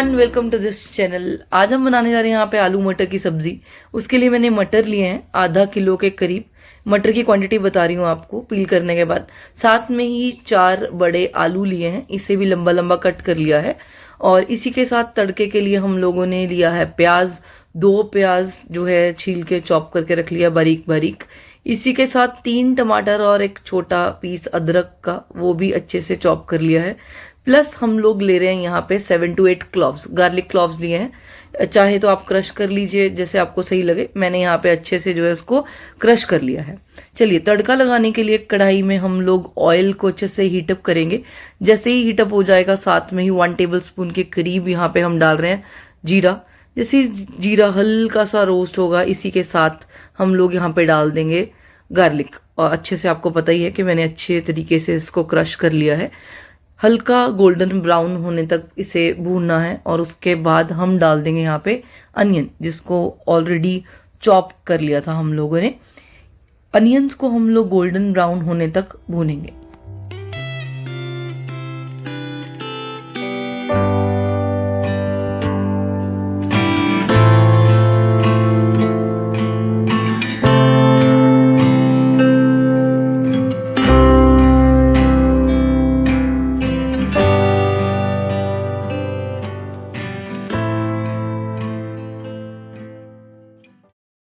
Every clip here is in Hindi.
Everyone, welcome to this channel. आज हम बनाने जा रहे हैं यहाँ पे आलू मटर की सब्जी। उसके लिए मैंने मटर लिए हैं आधा किलो के करीब। मटर की क्वांटिटी बता रही हूँ आपको पील करने के बाद। साथ में ही 4 बड़े आलू लिए हैं, इसे भी लंबा लंबा कट कर लिया है। और इसी के साथ तड़के के लिए हम लोगों ने लिया है प्याज। 2 प्याज जो है छील के चॉप करके रख लिया बारीक बारीक। इसी के साथ 3 टमाटर और एक छोटा पीस अदरक का, वो भी अच्छे से चॉप कर लिया है। प्लस हम लोग ले रहे हैं यहाँ पे 7 to 8 क्लॉव्स, गार्लिक क्लॉव्स लिए हैं। चाहे तो आप क्रश कर लीजिए, जैसे आपको सही लगे। मैंने यहाँ पे अच्छे से जो है इसको क्रश कर लिया है। चलिए, तड़का लगाने के लिए कढ़ाई में हम लोग ऑयल को अच्छे से हीटअप करेंगे। जैसे ही हीटअप हो जाएगा, साथ में ही 1 टेबल स्पून के करीब यहाँ पे हम डाल रहे हैं जीरा। जैसे ही जीरा हल्का सा रोस्ट होगा, इसी के साथ हम लोग यहाँ पे डाल देंगे गार्लिक। और अच्छे से आपको पता ही है कि मैंने अच्छे तरीके से इसको क्रश कर लिया है। हल्का गोल्डन ब्राउन होने तक इसे भूनना है। और उसके बाद हम डाल देंगे यहाँ पे अनियन, जिसको ऑलरेडी चॉप कर लिया था हम लोगों ने। अनियंस को हम लोग गोल्डन ब्राउन होने तक भूनेंगे।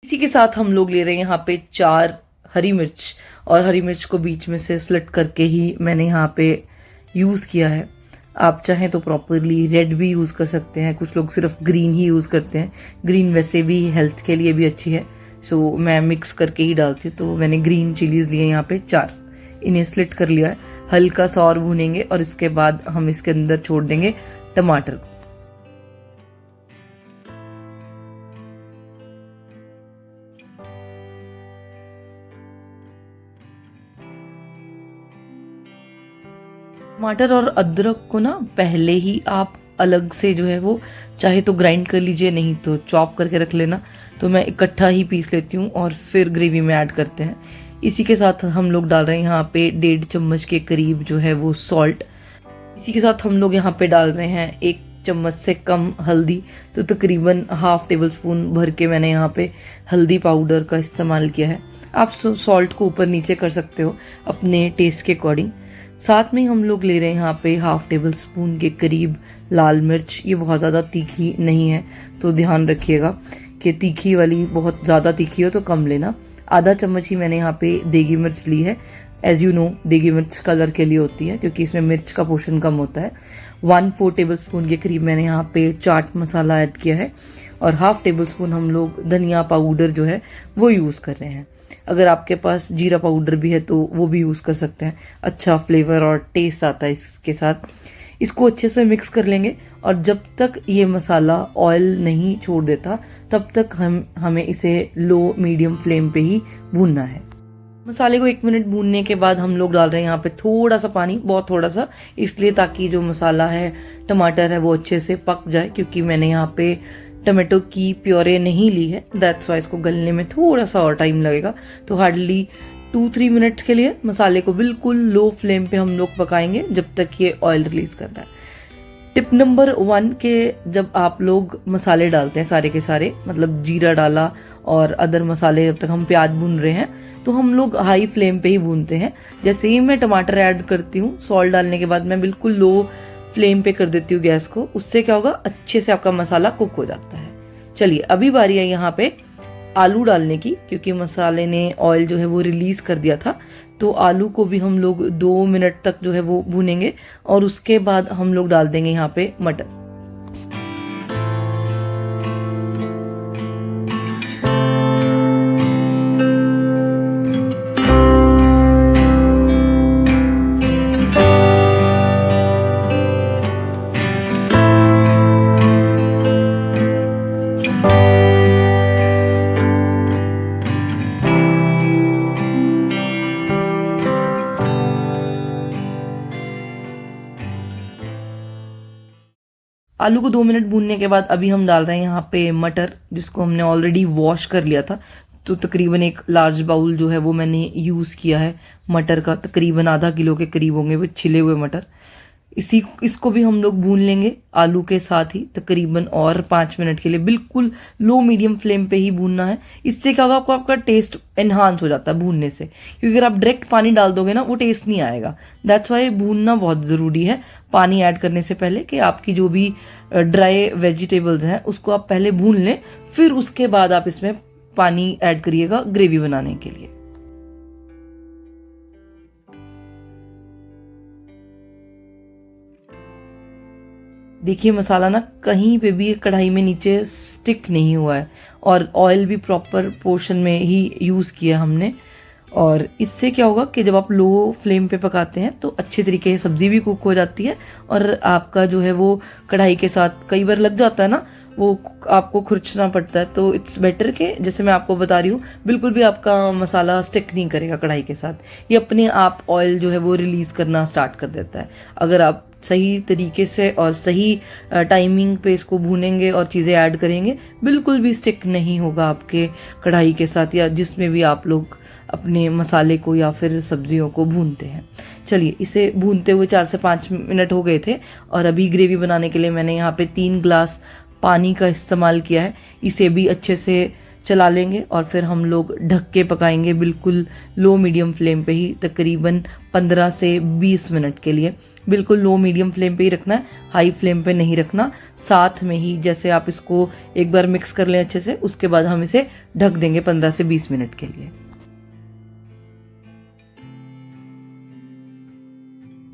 इसी के साथ हम लोग ले रहे हैं यहाँ पे 4 हरी मिर्च। और हरी मिर्च को बीच में से स्लिट करके ही मैंने यहाँ पे यूज़ किया है। आप चाहें तो प्रॉपरली रेड भी यूज़ कर सकते हैं, कुछ लोग सिर्फ ग्रीन ही यूज़ करते हैं। ग्रीन वैसे भी हेल्थ के लिए भी अच्छी है, सो मैं मिक्स करके ही डालती हूँ। तो मैंने ग्रीन चिलीज लिए यहाँ पे 4, इन्हें स्लिट कर लिया है। हल्का सा और भूनेंगे और इसके बाद हम इसके अंदर छोड़ देंगे टमाटर को। टमाटर और अदरक को ना पहले ही आप अलग से जो है वो चाहे तो ग्राइंड कर लीजिए, नहीं तो चॉप करके रख लेना। तो मैं इकट्ठा ही पीस लेती हूँ और फिर ग्रेवी में ऐड करते हैं। इसी के साथ हम लोग डाल रहे हैं यहाँ पे 1.5 चम्मच के करीब जो है वो सॉल्ट। इसी के साथ हम लोग यहाँ पे डाल रहे हैं 1 चम्मच से कम हल्दी। तो तकरीबन ½ टेबल स्पून भर के मैंने यहाँ पे हल्दी पाउडर का इस्तेमाल किया है। आप सॉल्ट को ऊपर नीचे कर सकते हो अपने टेस्ट के अकॉर्डिंग। साथ में हम लोग ले रहे हैं यहाँ पे ½ टेबल स्पून के करीब लाल मिर्च। ये बहुत ज़्यादा तीखी नहीं है, तो ध्यान रखिएगा कि तीखी वाली बहुत ज़्यादा तीखी हो तो कम लेना। आधा चम्मच ही मैंने यहाँ पे देगी मिर्च ली है। एज यू नो, देगी मिर्च कलर के लिए होती है, क्योंकि इसमें मिर्च का पोर्शन कम होता है। 1/4 टेबल स्पून के करीब मैंने यहाँ पे चाट मसाला ऐड किया है। और ½ टेबल स्पून हम लोग धनिया पाउडर जो है वो यूज़ कर रहे हैं। अगर आपके पास जीरा पाउडर भी है तो वो भी यूज़ कर सकते हैं, अच्छा फ्लेवर और टेस्ट आता है इसके साथ। इसको अच्छे से मिक्स कर लेंगे और जब तक ये मसाला ऑयल नहीं छोड़ देता तब तक हमें इसे लो मीडियम फ्लेम पे ही भूनना है। मसाले को 1 मिनट भूनने के बाद हम लोग डाल रहे हैं यहाँ पे थोड़ा सा पानी, बहुत थोड़ा सा, इसलिए ताकि जो मसाला है, टमाटर है, वो अच्छे से पक जाए। क्योंकि मैंने यहाँ पे टमाटो की प्योरे नहीं ली है, दैट्स वाई इसको गलने में थोड़ा सा और टाइम लगेगा। तो हार्डली 2-3 मिनट्स के लिए मसाले को बिल्कुल लो फ्लेम पे हम लोग पकाएंगे जब तक ये ऑयल रिलीज कर रहा है। टिप नंबर 1 के जब आप लोग मसाले डालते हैं सारे के सारे, मतलब जीरा डाला और अदर मसाले, जब तक हम प्याज भून रहे हैं तो हम लोग हाई फ्लेम पे ही भूनते हैं। जैसे ही मैं टमाटर ऐड करती हूँ, सॉल्ट डालने के बाद मैं बिल्कुल लो फ्लेम पे कर देती हूँ गैस को। उससे क्या होगा, अच्छे से आपका मसाला कुक हो जाता है। चलिए, अभी बारी है यहाँ पे आलू डालने की, क्योंकि मसाले ने ऑयल जो है वो रिलीज कर दिया था। तो आलू को भी हम लोग 2 मिनट तक जो है वो भूनेंगे और उसके बाद हम लोग डाल देंगे यहाँ पे मटर। आलू को 2 मिनट भूनने के बाद अभी हम डाल रहे हैं यहाँ पे मटर, जिसको हमने ऑलरेडी वॉश कर लिया था। तो तकरीबन 1 लार्ज बाउल जो है वो मैंने यूज़ किया है मटर का। तकरीबन ½ किलो के करीब होंगे वो छिले हुए मटर। इसको भी हम लोग भून लेंगे आलू के साथ ही तकरीबन और 5 मिनट के लिए। बिल्कुल लो मीडियम फ्लेम पे ही भूनना है। इससे क्या होगा, आपका टेस्ट एनहांस हो जाता है भूनने से, क्योंकि अगर आप डायरेक्ट पानी डाल दोगे ना वो टेस्ट नहीं आएगा। दैट्स वाई भूनना बहुत ज़रूरी है पानी ऐड करने से पहले, कि आपकी जो भी ड्राई वेजिटेबल्स हैं उसको आप पहले भून लें, फिर उसके बाद आप इसमें पानी ऐड करिएगा ग्रेवी बनाने के लिए। देखिए मसाला ना कहीं पे भी कढ़ाई में नीचे स्टिक नहीं हुआ है, और ऑयल भी प्रॉपर पोर्शन में ही यूज़ किया हमने। और इससे क्या होगा कि जब आप लो फ्लेम पे पकाते हैं तो अच्छे तरीके से सब्ज़ी भी कुक हो जाती है, और आपका जो है वो कढ़ाई के साथ कई बार लग जाता है ना, वो आपको खुरचना पड़ता है। तो इट्स बेटर कि जैसे मैं आपको बता रही हूँ, बिल्कुल भी आपका मसाला स्टिक नहीं करेगा कढ़ाई के साथ, ये अपने आप ऑयल जो है वो रिलीज़ करना स्टार्ट कर देता है। अगर आप सही तरीके से और सही टाइमिंग पे इसको भूनेंगे और चीज़ें ऐड करेंगे, बिल्कुल भी स्टिक नहीं होगा आपके कढ़ाई के साथ या जिसमें भी आप लोग अपने मसाले को या फिर सब्जियों को भूनते हैं। चलिए, इसे भूनते हुए 4 से 5 मिनट हो गए थे, और अभी ग्रेवी बनाने के लिए मैंने यहाँ पे 3 ग्लास पानी का इस्तेमाल किया है। इसे भी अच्छे से चला लेंगे और फिर हम लोग ढक के पकाएंगे बिल्कुल लो मीडियम फ्लेम पे ही, तकरीबन 15 से 20 मिनट के लिए। बिल्कुल लो मीडियम फ्लेम पे ही रखना है, हाई फ्लेम पे नहीं रखना। साथ में ही जैसे आप इसको एक बार मिक्स कर लें अच्छे से, उसके बाद हम इसे ढक देंगे 15 से 20 मिनट के लिए।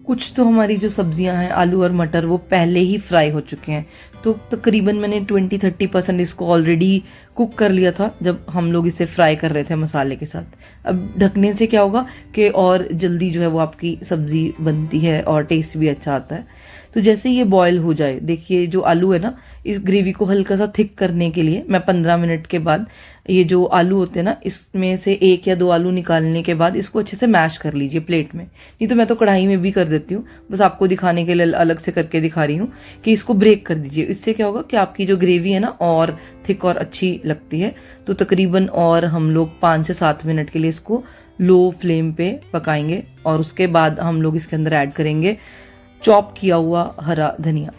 कुछ तो हमारी जो सब्जियां हैं आलू और मटर वो पहले ही फ्राई हो चुके हैं, तो तकरीबन मैंने 20-30% इसको ऑलरेडी कुक कर लिया था जब हम लोग इसे फ्राई कर रहे थे मसाले के साथ। अब ढकने से क्या होगा कि और जल्दी जो है वो आपकी सब्ज़ी बनती है और टेस्ट भी अच्छा आता है। तो जैसे ये बॉयल हो जाए, देखिए जो आलू है ना, इस ग्रेवी को हल्का सा थिक करने के लिए मैं 15 मिनट के बाद ये जो आलू होते हैं ना, इसमें से 1 या 2 आलू निकालने के बाद इसको अच्छे से मैश कर लीजिए प्लेट में। नहीं तो मैं तो कढ़ाई में भी कर देती हूँ, बस आपको दिखाने के लिए अलग से करके दिखा रही हूँ कि इसको ब्रेक कर दीजिए। इससे क्या होगा कि आपकी जो ग्रेवी है ना और थिक और अच्छी लगती है। तो तकरीबन और हम लोग 5 से 7 मिनट के लिए इसको लो फ्लेम पे पकाएंगे, और उसके बाद हम लोग इसके अंदर ऐड करेंगे चॉप किया हुआ हरा धनिया।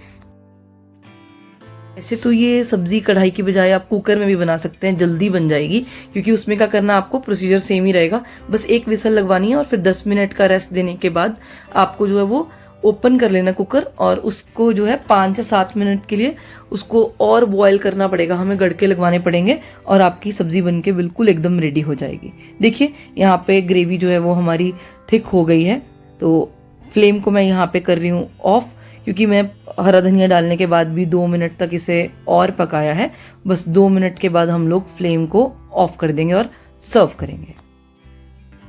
ऐसे तो ये सब्जी कढ़ाई की बजाय आप कुकर में भी बना सकते हैं, जल्दी बन जाएगी, क्योंकि उसमें क्या करना आपको प्रोसीजर सेम ही रहेगा। बस एक विसल लगवानी है और फिर 10 मिनट का रेस्ट देने के बाद आपको जो है वो ओपन कर लेना कुकर, और उसको जो है 5 से 7 मिनट के लिए उसको और बॉयल करना पड़ेगा, हमें गड़के लगवाने पड़ेंगे, और आपकी सब्जी बन के बिल्कुल एकदम रेडी हो जाएगी। देखिए यहाँ पे ग्रेवी जो है वो हमारी थिक हो गई है। तो फ्लेम को मैं यहाँ पे कर रही हूँ ऑफ, क्योंकि मैं हरा धनिया डालने के बाद भी 2 मिनट तक इसे और पकाया है। बस 2 मिनट के बाद हम लोग फ्लेम को ऑफ कर देंगे और सर्व करेंगे।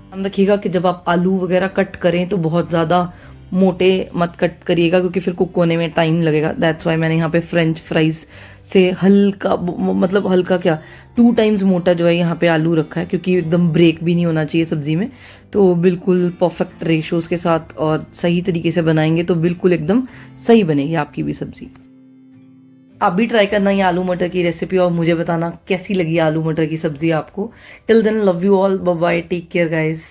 ध्यान रखिएगा कि जब आप आलू वगैरह कट करें तो बहुत ज़्यादा मोटे मत कट करिएगा, क्योंकि फिर कुक होने में टाइम लगेगा। दैट्स वाई मैंने यहाँ पे फ्रेंच फ्राइज से हल्का, मतलब हल्का क्या, 2 टाइम्स मोटा जो है यहाँ पे आलू रखा है, क्योंकि एकदम ब्रेक भी नहीं होना चाहिए सब्जी में। तो बिल्कुल परफेक्ट रेशोज के साथ और सही तरीके से बनाएंगे तो बिल्कुल एकदम सही बनेगी आपकी भी सब्जी। आप भी ट्राई करना ये आलू मटर की रेसिपी, और मुझे बताना कैसी लगी आलू मटर की सब्जी आपको। Till then, love you all, bye bye, take care guys.